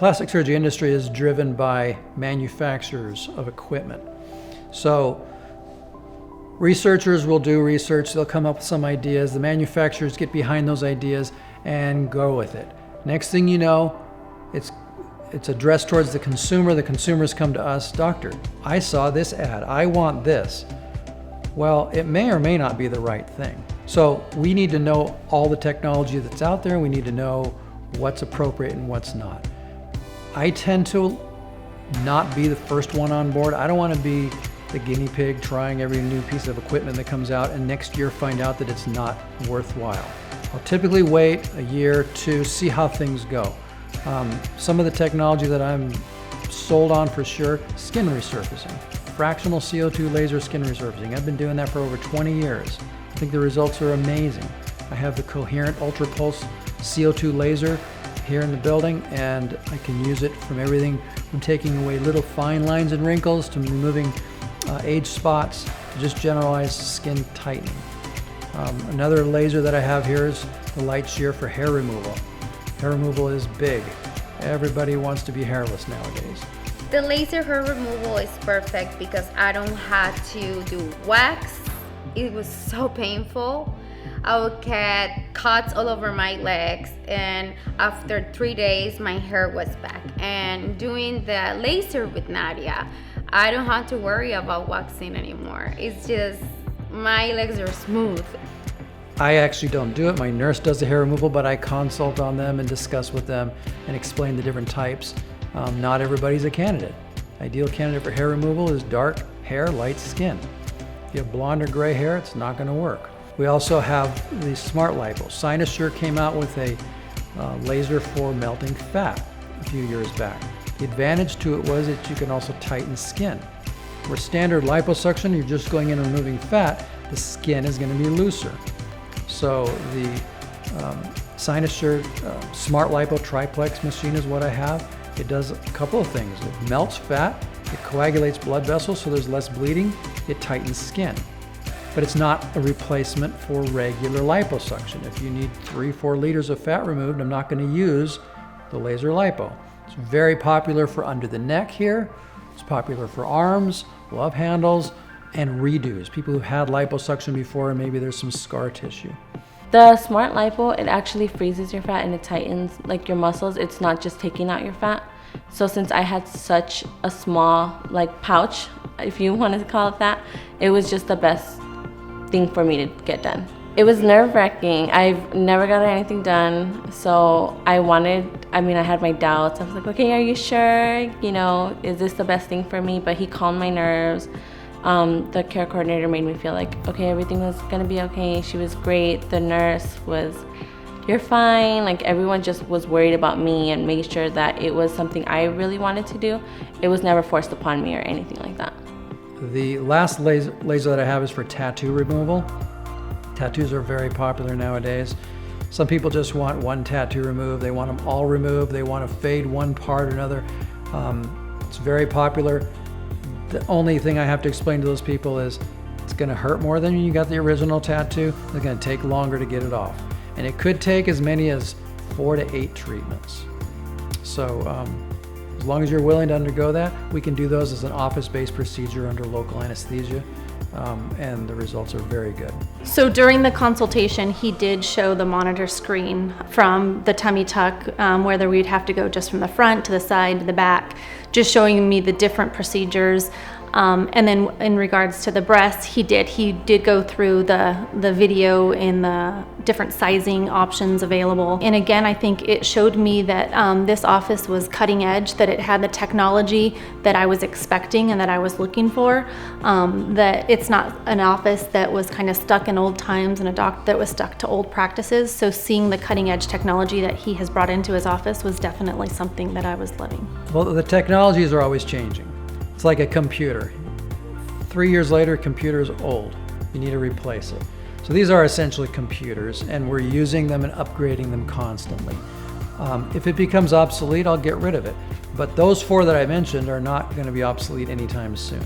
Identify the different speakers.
Speaker 1: plastic surgery industry is driven by manufacturers of equipment. So researchers will do research, they'll come up with some ideas, the manufacturers get behind those ideas and go with it. Next thing you know, it's addressed towards the consumers come to us, doctor, I saw this ad, I want this. Well, it may or may not be the right thing. So we need to know all the technology that's out there, we need to know what's appropriate and what's not. I tend to not be the first one on board. I don't want to be the guinea pig trying every new piece of equipment that comes out and next year find out that it's not worthwhile. I'll typically wait a year to see how things go. Some of the technology that I'm sold on for sure, skin resurfacing. Fractional CO2 laser skin resurfacing. I've been doing that for over 20 years. I think the results are amazing. I have the coherent UltraPulse CO2 laser here in the building, and I can use it from everything from taking away little fine lines and wrinkles to removing age spots to just generalized skin tightening. Another laser that I have here is the LightSheer for hair removal. Hair removal is big. Everybody wants to be hairless nowadays.
Speaker 2: The laser hair removal is perfect because I don't have to do wax. It was so painful. I would get cuts all over my legs, and after 3 days my hair was back. And doing the laser with Nadia, I don't have to worry about waxing anymore. It's just, my legs are smooth.
Speaker 1: I actually don't do it. My nurse does the hair removal, but I consult on them and discuss with them and explain the different types. Not everybody's a candidate. Ideal candidate for hair removal is dark hair, light skin. If you have blonde or gray hair, it's not going to work. We also have the Smartlipo. Cynosure came out with a laser for melting fat a few years back. The advantage to it was that you can also tighten skin. For standard liposuction, you're just going in and removing fat, the skin is going to be looser. So the Cynosure Smartlipo Triplex machine is what I have. It does a couple of things. It melts fat, it coagulates blood vessels so there's less bleeding, it tightens skin. But it's not a replacement for regular liposuction. If you need 3-4 liters of fat removed, I'm not going to use the laser lipo. It's very popular for under the neck here. It's popular for arms, love handles, and redos. People who've had liposuction before and maybe there's some scar tissue.
Speaker 3: The Smart Lipo, it actually freezes your fat and it tightens like your muscles. It's not just taking out your fat. So since I had such a small pouch, if you want to call it that, it was just the best thing for me to get done. It was nerve-wracking. I've never gotten anything done, so I had my doubts. I was like, okay, are you sure? Is this the best thing for me? But he calmed my nerves. The care coordinator made me feel like, okay, everything was gonna be okay. She was great. The nurse was, you're fine. Everyone just was worried about me and made sure that it was something I really wanted to do. It was never forced upon me or anything like that.
Speaker 1: The last laser that I have is for tattoo removal. Tattoos are very popular nowadays. Some people just want one tattoo removed. They want them all removed. They want to fade one part or another. It's very popular. The only thing I have to explain to those people is it's going to hurt more than when you got the original tattoo. It's going to take longer to get it off. And it could take as many as 4 to 8 treatments. So as long as you're willing to undergo that, we can do those as an office-based procedure under local anesthesia. And the results are very good.
Speaker 4: So during the consultation, he did show the monitor screen from the tummy tuck, whether we'd have to go just from the front to the side to the back, just showing me the different procedures. And then in regards to the breasts, he did go through the video and the different sizing options available. And again, I think it showed me that this office was cutting edge, that it had the technology that I was expecting and that I was looking for, that it's not an office that was kind of stuck in old times and a doc that was stuck to old practices. So seeing the cutting edge technology that he has brought into his office was definitely something that I was loving.
Speaker 1: Well, the technologies are always changing. It's like a computer. 3 years later, a computer is old. You need to replace it. So these are essentially computers, and we're using them and upgrading them constantly. If it becomes obsolete, I'll get rid of it. But those 4 that I mentioned are not going to be obsolete anytime soon.